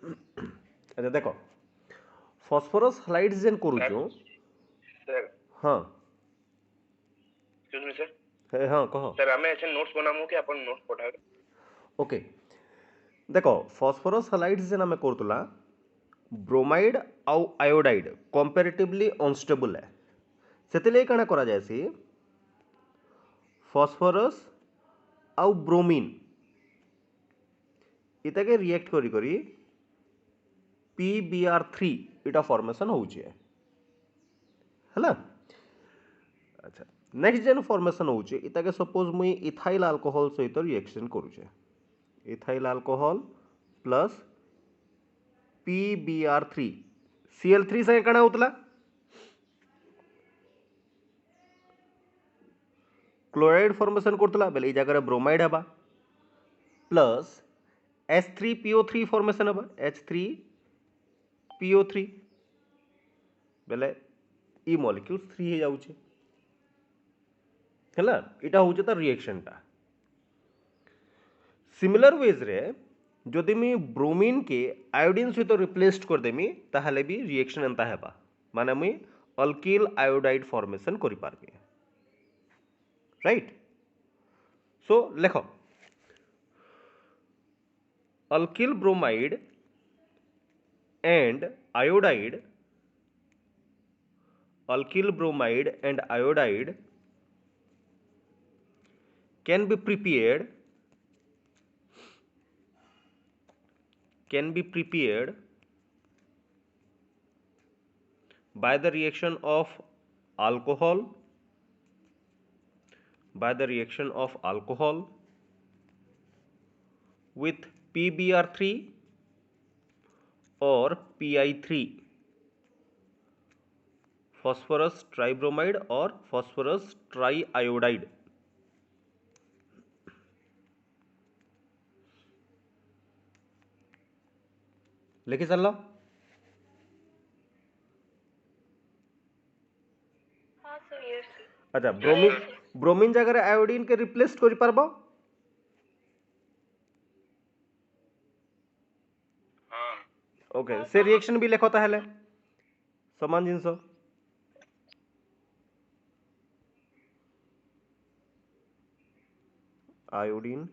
अच्छा देखो फॉस्फोरस हालाइड्स जेन करूचो सर हाँ एक्सक्यूज मी सर हाँ कह सर आमे एसे नोट्स बनामु कि अपन नोट्स पठावे ओके देख फॉस्फोरस हालाइड्स जेन आम करूला ब्रोमाइड आउ आयोडाइड कंपैरेटिवली अनस्टेबल है से काना करा जायसी फॉस्फोरस आउ ब्रोमीन इताके रिएक्ट करी करी PBr3 इटा फॉर्मेशन होउचे हैला अच्छा नेक्स्ट जेन फॉर्मेशन होउचे इताके सपोज मुई इथाइल अल्कोहल सहित रिएक्शन करूचे ethyl alcohol plus PBr3 Cl3 संगे काना होतला क्लोराइड फॉर्मेशन करतला बेले ई जगह ब्रोमाइड हबा प्लस H3PO3 फॉर्मेशन हबा H3PO3 बेले ई मॉलिक्यूल 3 हो जाउचे हैला इटा होउचे त रिएक्शन टा सिमिलर वेज रे जदि मी ब्रोमीन के आयोडीन सहित रिप्लेस कर देमी ताहले भी रिएक्शन एंता हेबा माने मुई अल्किल आयोडाइड फॉर्मेशन करि पारबी राइट सो लेखो alkyl bromide and iodide alkyl bromide and iodide can be prepared by the reaction of alcohol with PBr3 or PI3 phosphorus tribromide or phosphorus triiodide लिखि चल हां सर यस अच्छा bromine जगह iodine के रिप्लेस कर पारबो हां ओके से reaction भी लेखो ताहले समान जिनस आयोडीन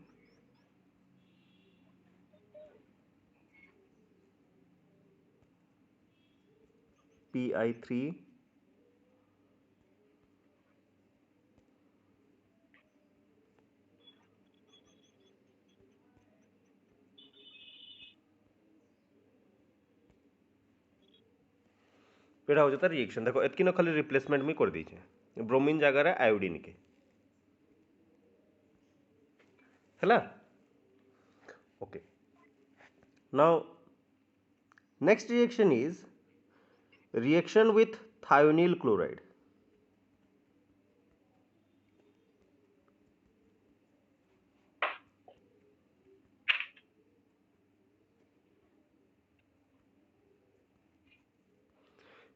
PI3 एटा हो जाता रिएक्शन देखो एतकी न खाली रिप्लेसमेंट में कर दीजिए ब्रोमीन जगह आयोडीन के हैला okay now next reaction is reaction with thionyl chloride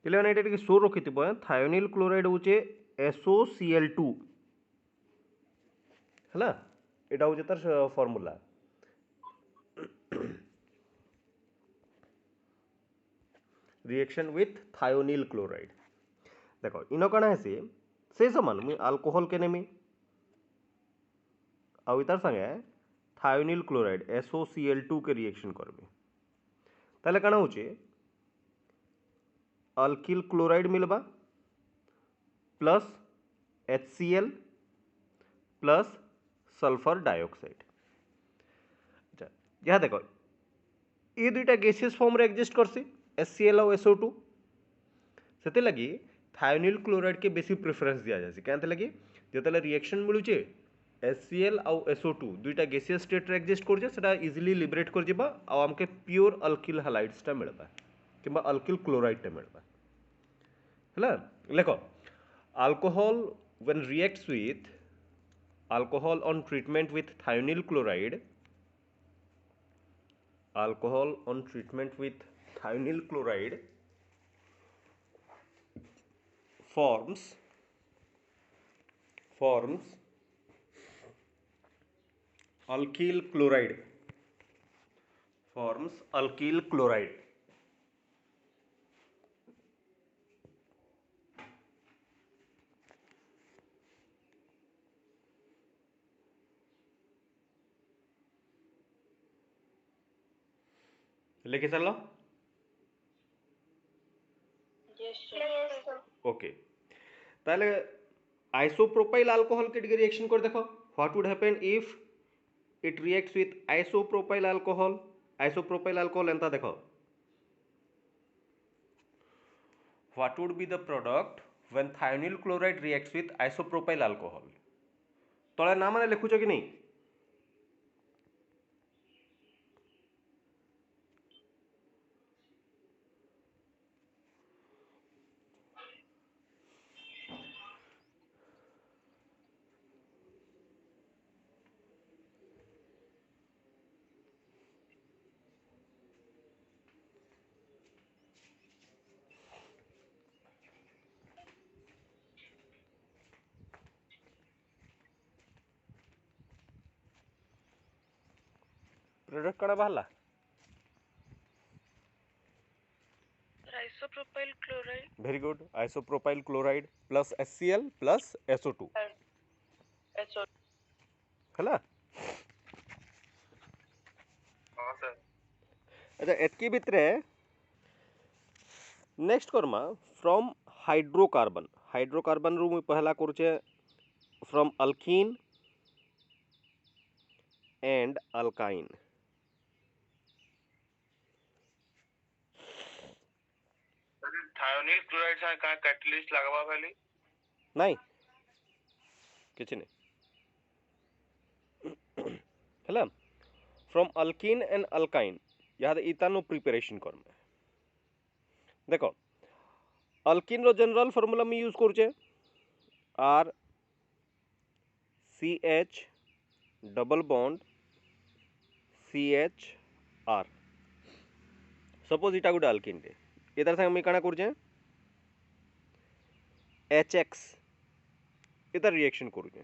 पिलाने एटा टिके शो रखिथिबो थायोनिल क्लोराइड होचे SOCl2 हैला एटा होचे तार formula reaction with thionyl chloride देखो इनो काना हेसी से समान मुई अल्कोहल के नेमी आउ इतार संगे थायोनिल क्लोराइड SOCl2 के रिएक्शन करबे ताले काना होचे अल्किल क्लोराइड मिलबा plus HCl plus sulphur dioxide अच्छा यहाँ देखो ये दुईटा गैसियस फॉर्म रे एग्जिस्ट करसी HCl और SO2 से लगी थायोनिल क्लोराइड के बेसी प्रेफरेंस दिया जासी क्या लगी जो रिएक्शन मिलूचे HCl और SO2 दुईटा गैसियस स्टेट रे एग्जिस्ट करजे सेटा इजीली लिबरेट कर जिबा आ हमके प्योर अल्किल हालाइड्स टा मिलबा किबा अल्किल क्लोराइड टा मिलबा हैला लेखो alcohol when reacts with alcohol on treatment with thionyl chloride alcohol on treatment with thionyl chloride forms alkyl chloride forms alkyl chloride. लिखी चलो ओके ताले आइसोप्रोपाइल अल्कोहल के रिएक्शन कर देखो what would happen if it reacts with isopropyl alcohol एंता देखो what would be the product when thionyl chloride reacts with isopropyl alcohol तळे ना माने लिखुछ कि नहीं प्रोडक्ट कण बाहला isopropyl chloride very good isopropyl chloride plus HCl plus SO2 SO हला हां सर अच्छा एतकी भितरे नेक्स्ट करमा फ्रॉम हाइड्रोकार्बन रु मु पहला करछे from alkyne and alkyne thionyl chloride से का कैटलिस्ट लगावा पहले नहीं किछ नहीं हला फ्रॉम अल्कीन एंड अल्काइन याद इतानो प्रिपरेशन करमे देखो अल्कीन रो जनरल फार्मूला में यूज करछे R CH double bond CH R suppose इटा गुटे अल्कीन टे एतार संगे मी काना करछे HX एतार रिएक्शन करछे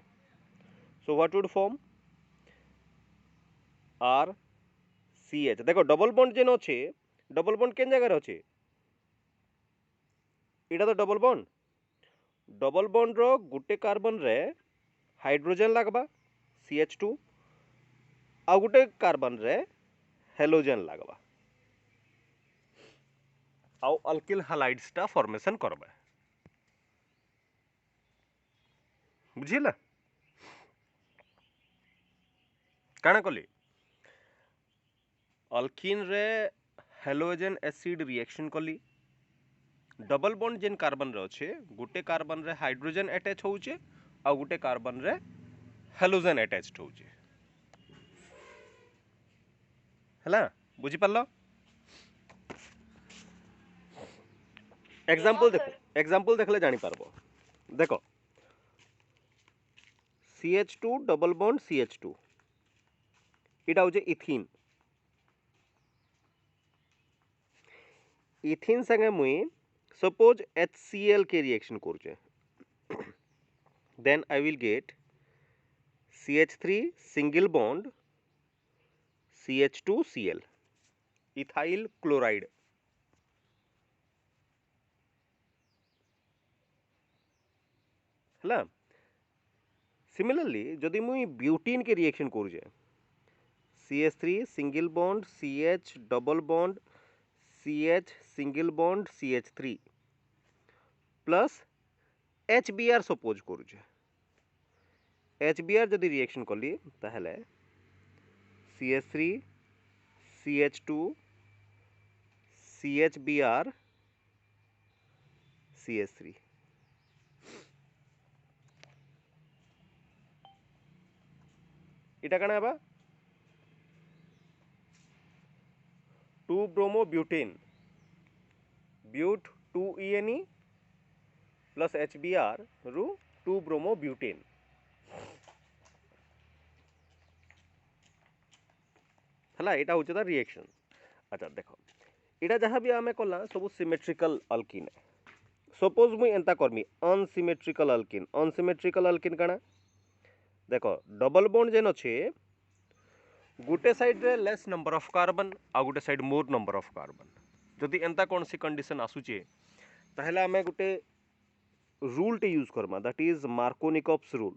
so what would form R CH देखो डबल बॉन्ड जेन अच्छे डबल बॉन्ड केन जगह अच्छे इटा तो डबल बॉन्ड रो गुटे कार्बन रे हाइड्रोजन लगबा CH2 आ गुटे कार्बन रे हेलोजन लगबा आउ अल्किल हैलाइड्स टा फॉर्मेशन करबा बुझिला काना कली अल्कीन रे हेलोजन एसिड रिएक्शन कली डबल बॉन्ड जेन कार्बन रे अच्छे गुटे कार्बन रे हाइड्रोजन अटैच होउचे आ गुटे कार्बन रे हेलोजन अटैच्ड होउचे हला बुझी पारलो एग्जांपल देखले जानि पारबो देखो CH2 डबल बॉन्ड CH2 इटा होचे इथीन इथीन संगे मुई सपोज HCl के रिएक्शन करछे then I will get CH3 single bond CH2Cl ethyl chloride हला सिमिलरली जदि मुई ब्यूटीन के रिएक्शन करूछे CH3 single bond CH double bond CH single bond CH3 plus HBr suppose करूछे HBr जदि रिएक्शन कली ताहले CH3 CH2 CHBr CH3 इटा काना बा 2 bromo butane but 2ENE plus HBr रु 2 ब्रोमो ब्यूटेन हला एटा होचे ता रिएक्शन अच्छा देखो एटा जहां भी आमे कला सब सिमेट्रिकल अल्कीन सपोज मुई एंता करमी अनसिमेट्रिकल अल्कीन काना देखो डबल बॉन्ड जेन अच्छे गोटे साइड रे लेस नंबर ऑफ कार्बन आ गोटे side more number of carbon जदि एंता कौन सी कंडीशन आसुचे ताहले आमे गोटे रूल टे use Karma that is Markovnikov's rule.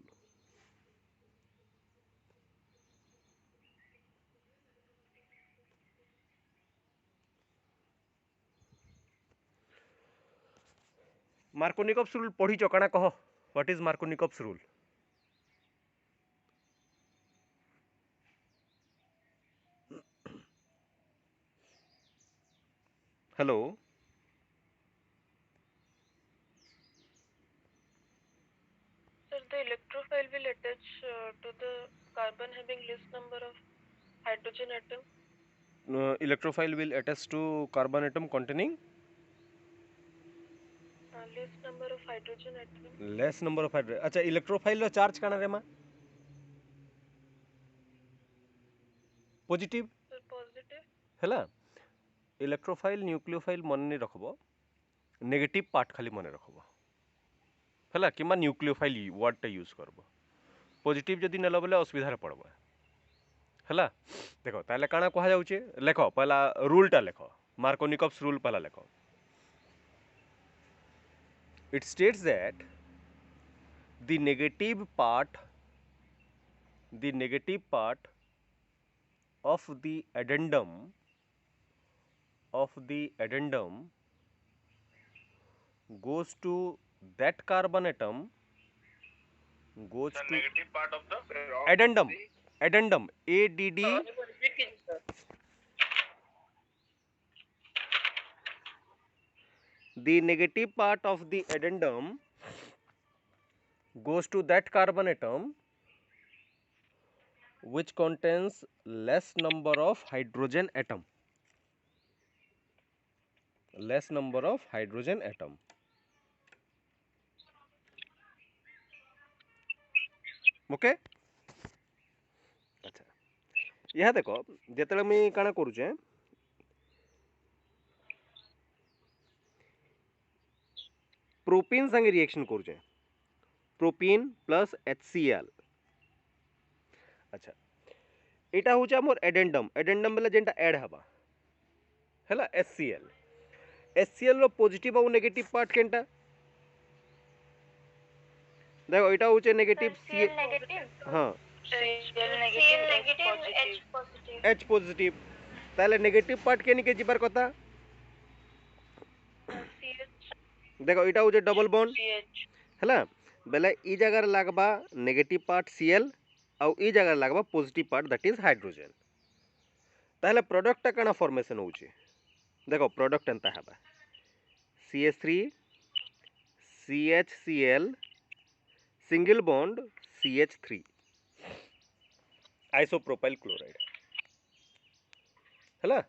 Markovnikov's rule पढ़ी चकाना कह what is Markovnikov's rule? Hello Sir, the electrophile will attach to the carbon having less number of hydrogen atom. Electrophile will attach to carbon atom containing Less number of hydrogen atom. Less number of hydrogen. अच्छा electrophile रो charge काना रे मा positive Sir, positive. हैला। Electrophile nucleophile मन नहीं रखबो negative part खाली मन रखबो हैला किमा न्यूक्लियोफाइल वर्ड टा यूज करबो पॉजिटिव जदी नेलो बोले असुविधा रे पड़बो हैला। देखो ताले काना कहा जाउचे लेखो पहला रूल टा लेखो मार्कोनिकॉप्स रूल पहला लेखो। It states that the negative part of the addendum goes to that carbon atom goes The to negative part of the addendum added the negative part of the addendum goes to that carbon atom which contains less number of hydrogen atom okay. अच्छा यह देखो जेतले मैं काना करूचे propene संगे reaction करूचे propene plus HCl। अच्छा एटा होचे हमर एडेंडम बेले जेंटा ऐड हबा हैला HCl रो पॉजिटिव और नेगेटिव पार्ट केनटा देखो एटा होचे नेगेटिव Cl negative, हां Cl Cl negative, negative, H H positive. positive. H positive ताले नेगेटिव पार्ट केनी के जिबार कथा CH. देखो एटा होचे डबल बॉन्ड CH. हैला बेले ई जगह लागबा नेगेटिव पार्ट Cl और ई जगह लागबा positive part that is hydrogen ताले प्रोडक्ट टा काना फॉर्मेशन होचे देखो प्रोडक्ट एंता हबा CH3 CHCl single bond CH3 isopropyl chloride हैला।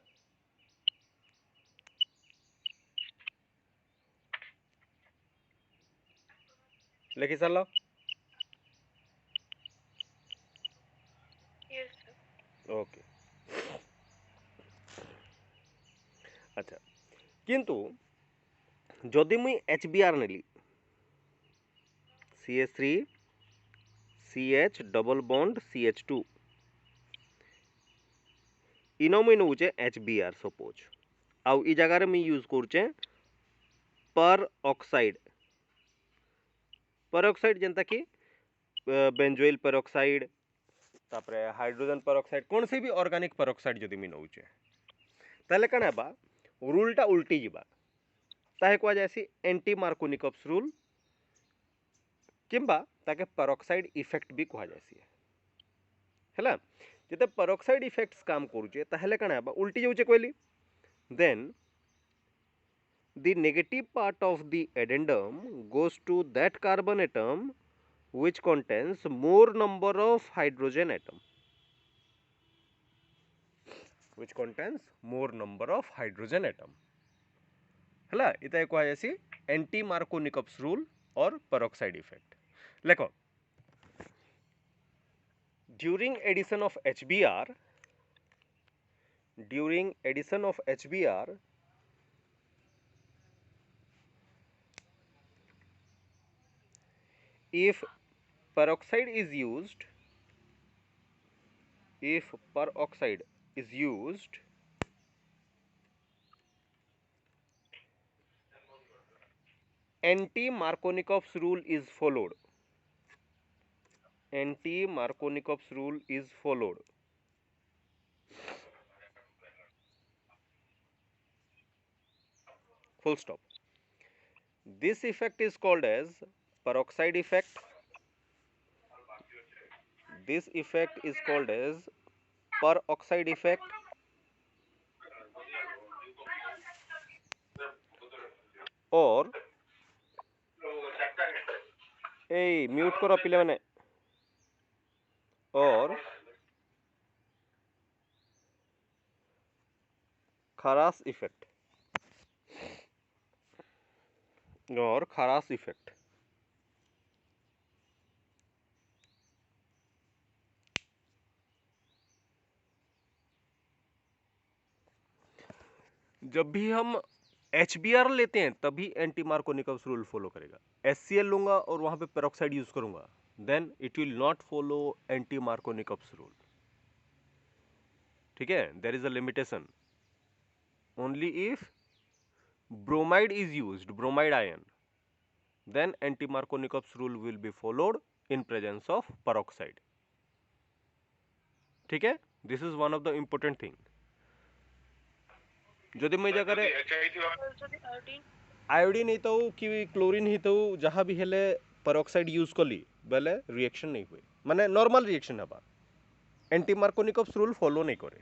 लिखि सारलो Yes, sir. ओके। अच्छा किंतु जदि मुई HBr नेली CH3 CH double bond CH2 इनो मुई नउचे HBr सपोज आउ ई जगह रे मुई यूज करूचे पर ऑक्साइड जेंता कि बेंजोइल पर ऑक्साइड तापरे हाइड्रोजन पर ऑक्साइड कौन से भी ऑर्गेनिक पर ऑक्साइड जदि मुई नउचे ताले कना बा रूलटा उल्टी जिबा ताहे को जायसी एंटी मार्कोनिकॉप्स रूल किंबा ताके पेरोक्साइड इफेक्ट भी कहा जायसी हैला। जते पेरोक्साइड इफेक्ट्स काम करूचे ताहले कना बा उल्टी जाउचे कहली then the negative part of the addendum goes to that carbon atom which contains more number of hydrogen atom हैला इता को आसी एंटी मार्कोनिकॉप्स रूल और पेरोक्साइड इफेक्ट लेखो during addition of HBr if peroxide is used if peroxide is used, anti-Markovnikov's rule is followed. Anti-Markovnikov's rule is followed. Full stop. This effect is called as peroxide effect. This effect is called as peroxide effect, or এই mute করো পিলে মানে, or Kharas effect, or Kharas effect. जब भी हम HBr लेते हैं तभी एंटी मार्कोनिकव्स रूल फॉलो करेगा. HCl लूंगा और वहां पे पेरोक्साइड यूज करूंगा, then it will not follow anti Markovnikov's rule. ठीक है, there is a limitation. Only if bromide is used, bromide ion, then anti Markovnikov's rule will be followed in presence of peroxide. ठीक है, this is one of the important thing. যদি মই জায়গাରେ iodine ही तो कि chlorine ही तो जहाँ भी हेले पेरोक्साइड यूज कली बेले रिएक्शन नहीं हुए, माने नॉर्मल रिएक्शन हबा. एंटी मार्कोनिकव्स रूल फॉलो नहीं करे.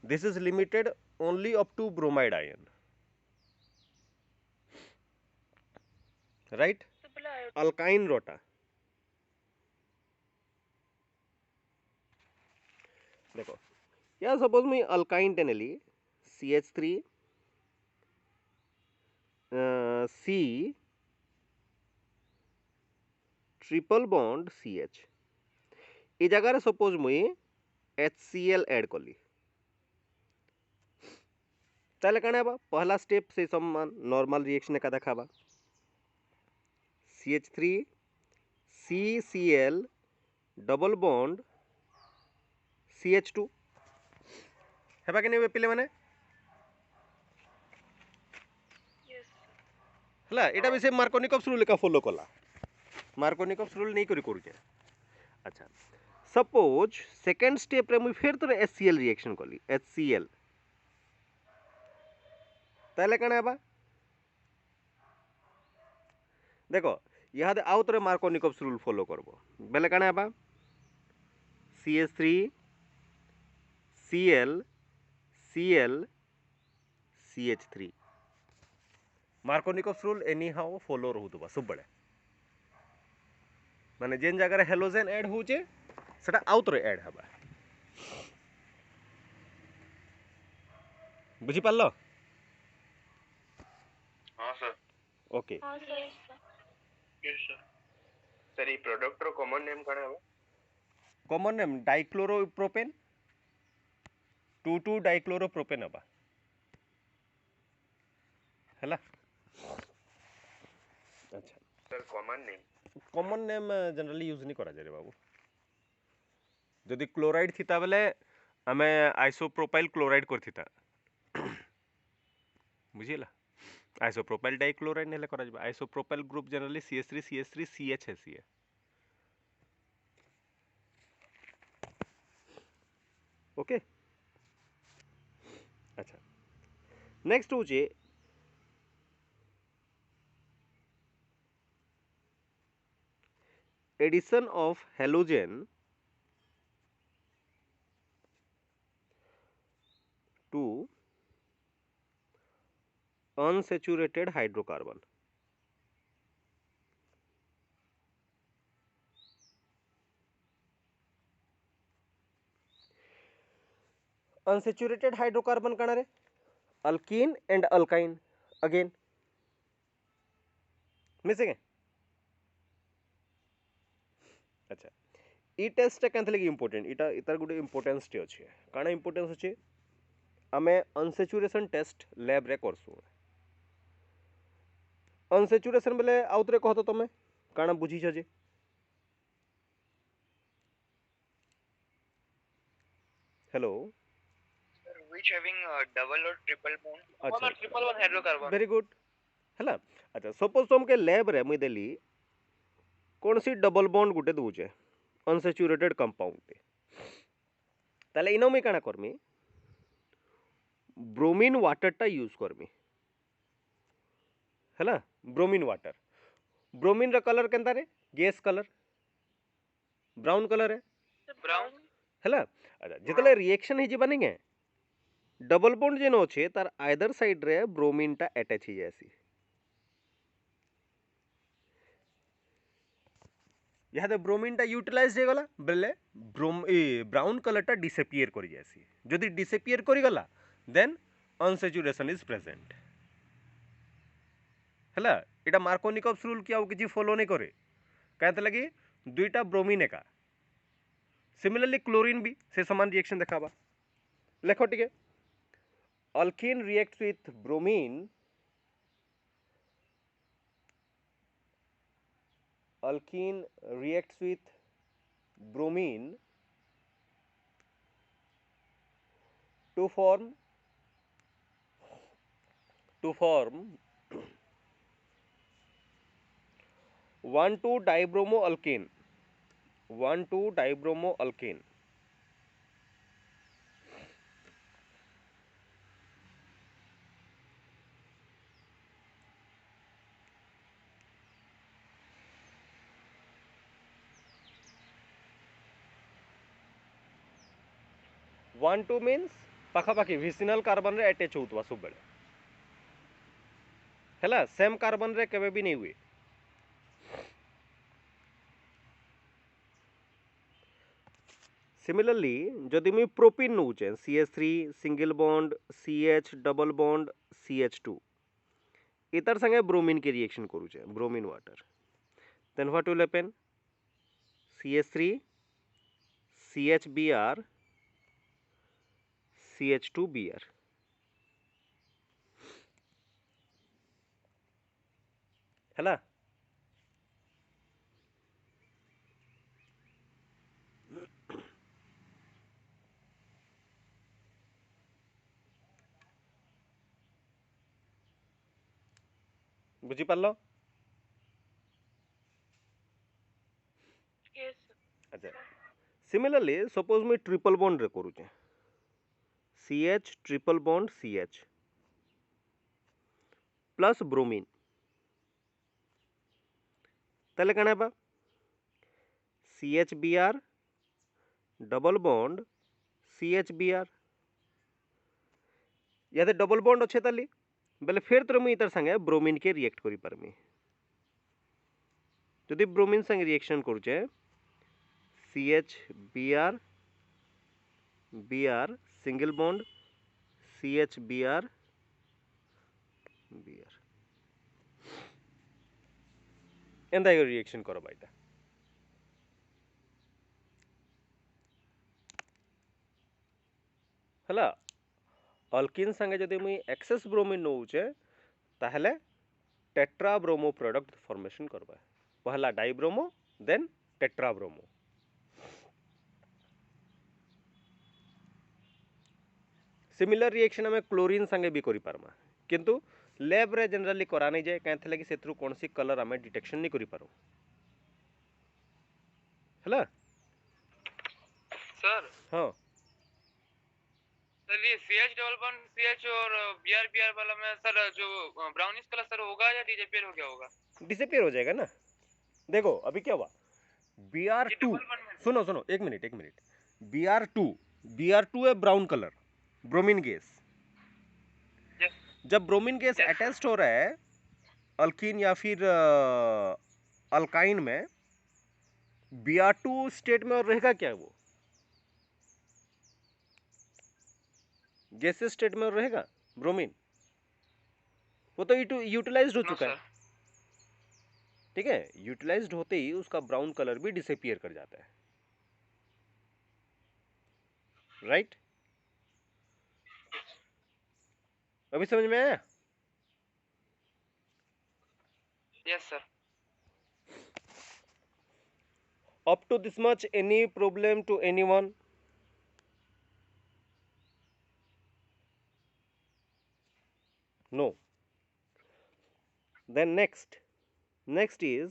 This is limited only up to bromide ion. Right, alkyne रोटा. देखो या सपोज मैं अल्काइन टेनेली CH3 C triple bond CH ए जगह सपोज मुई HCl ऐड कली ताले कने बा पहला स्टेप से समान नॉर्मल रिएक्शन का देखाबा. CH3 CCl double bond CH2 हेबा के पिले माने हला एटा भी से मार्कोनिकव्स रूल का फॉलो कला. मार्कोनिकव्स रूल नहीं करी करू. अच्छा, सपोज सेकंड स्टेप रे मुई फिर तो HCl रिएक्शन कली HCl ताले कने हेबा देखो यहाँ दे आउ तरे मार्कोनिकव्स रूल फॉलो करबो बेले कने हेबा CH3 Cl Cl CH3 Markovnikov's rule anyhow follow रहउतबा सब बड़े. माने जेन जगह हेलोजेन ऐड होचे सेटा आउ तरे ऐड हबा. बुझी पारलो? हां सर. ओके. हाँ सर. Yes sir. सर ये प्रोडक्ट रो कॉमन नेम कने हबा? कॉमन नेम डाइक्लोरोप्रोपेन 2,2 डाइक्लोरोप्रोपेन हबा हला. अच्छा sir common name generally use नहीं करा जाए बाबू. जदि क्लोराइड थिता बेले आमे आइसोप्रोपाइल क्लोराइड करथिता बुझिला. आइसोप्रोपाइल डाइक्लोराइड नेले करा जाबा. Isopropyl group generally CH3 CH3 CH है सी. ओके. अच्छा नेक्स्ट होचे addition of halogen to unsaturated hydrocarbon. Unsaturated hydrocarbon कणा रे alkene and alkyne again missing है. अच्छा ई टेस्ट केंथले की इंपोर्टेंट इटा इतर गुटे इंपोर्टेंस टे अछि. काना इंपोर्टेंस अछि आमे अनसेचुरेशन टेस्ट लैब रे करसु. अनसेचुरेशन बेले आउतरे कहतो तमे काना बुझी छ जे hello. Sir, which having double or triple bond? अच्छा Triple bond hydrocarbon. Very good है। अच्छा सपोज तुमके लैब रे मुई देली कौन सी डबल बॉन्ड गुटे दूचे अनसैचुरेटेड कंपाउंड ताले इनो मुई काना करमी ब्रोमीन वाटरटा यूज करमी है। ब्रोमीन वाटर ब्रोमीन रा कलर केनता रे गैस कलर ब्राउन कलर है Brown. है। अच्छा जितले रिएक्शन ही बनेंगे डबल बॉन्ड जेनो अच्छे तार आइदर साइड रे ब्रोमीन टा अटैच ही जैसी यहाँ ब्रोमीन टा यूटिलाइज हो गला बेले ब्राउन कलर टा डिसअपियर कर जैसी जदि डिसअपियर कर गला देन अनसैचुरेशन इज प्रेजेंट है। एटा मार्कोनिकॉप्स रूल किया किसी फॉलो नहीं करे कहते लगी दुईटा ब्रोमीन एका सिमिलरली क्लोरीन भी से समान रिएक्शन देखाबा लेखो टिके alkyne reacts with bromine alkene reacts with bromine to form 1,2-dibromoalkane 1,2-dibromoalkane 1,2 means पाखापाखि विसिनल कार्बन रे अटैच होउतवा सब बेले हैला सेम कार्बन रे केबे भी नहीं हुए। सिमिलरली जदि मुई प्रोपिन नउचे CH3 single bond CH double bond CH2 इतर संगे ब्रोमीन के रिएक्शन करूचे bromine water then what will happen CH3 CHBr CH2Br है। बुझी पारल। Yes. अच्छा सिमिलरली सपोज मुई ट्रिपल बॉन्ड रे करूचे CH triple bond CH plus bromine ताले कण हेबा CHBr डबल बॉन्ड CHBr यादे डबल बॉन्ड अच्छे ताली बेले फिर तो मुई इतर संगे ब्रोमीन के रिएक्ट करि पारमी जदि ब्रोमीन संगे रिएक्शन करूचे CHBr Br single bond CHBr Br एंदा रिएक्शन करबा एटा हला अल्किन संगे जदि मुई एक्सेस ब्रोमीन नउचे ताहले टेट्रा ब्रोमो प्रोडक्ट फॉर्मेशन करबा पहला dibromo then tetra bromo similar reaction हमें क्लोरीन संगे भी करि पारमा किंतु लैब रे जनरली करा नहीं जाए कहते लगी सेथरु कोनसी कलर हमें डिटेक्शन नहीं करि पारो हला Sir, हां सर ये CH डबल बॉन्ड CH और BR वाला में सर जो ब्राउनिश कलर सर होगा या डिसअपीयर हो गया होगा? डिसअपीयर हो जाएगा ना। देखो अभी क्या हुआ Br2 सुनो सुनो एक मिनट Br2 है ब्राउन कलर ब्रोमीन गैस जब ब्रोमीन गैस अटैच्ड हो रहा है अल्कीन या फिर अल्काइन में Br2 स्टेट में और रहेगा क्या वो गैसेस स्टेट में और रहेगा ब्रोमीन वो तो यूटिलाइज्ड हो चुका है ठीक है यूटिलाइज्ड होते ही उसका ब्राउन कलर भी डिसअपीयर कर जाता है राइट अभी समझ में आया yes sir up to this much any problem to anyone No. Then next is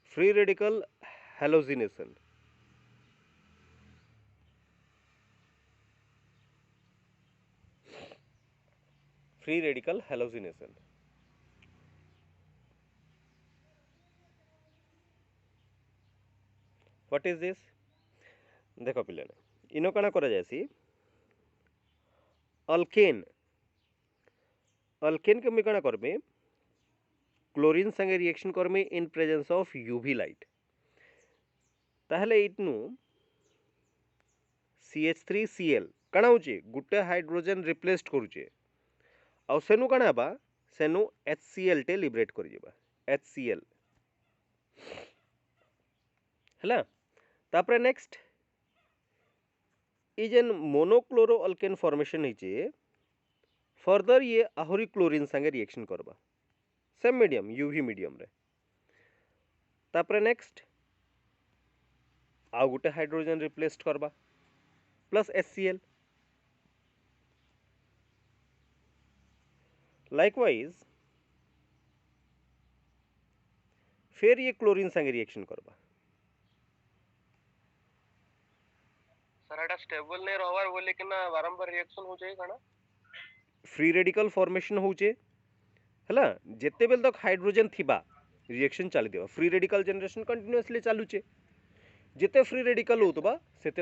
free radical halogenation. Free radical halogenation. What is this? देखो पिले इनो काना करा जायसी अल्केन अल्केन के मी काना करबे क्लोरीन संगे रिएक्शन करबे in presence of UV light ताहले इतनु CH3Cl काना होचे गुटे हाइड्रोजन रिप्लेस्ड करूचे आ सेनु काना बा सेनु HCl टे लिबरेट करि जेबा HCl हला तापरे नेक्स्ट ई जेन मोनोक्लोरो अल्केन फॉर्मेशन हिचे फर्दर ये आहुरी क्लोरीन संगे रिएक्शन करबा सेम मीडियम यूवी मीडियम रे तापरे नेक्स्ट आ गुटे हाइड्रोजन रिप्लेस्ड करबा प्लस HCl लाइकवाइज फिर ये क्लोरीन संगे रिएक्शन करबा सर एटा स्टेबल नहीं रहवार बोले कि ना बारंबार रिएक्शन हो जाए काना फ्री रेडिकल फॉर्मेशन होचे हला जेते बेल तक हाइड्रोजन थिबा रिएक्शन चाली देबा फ्री रेडिकल जनरेशन कंटीन्यूअसली चालू छे जेते फ्री रेडिकल होतबा सेते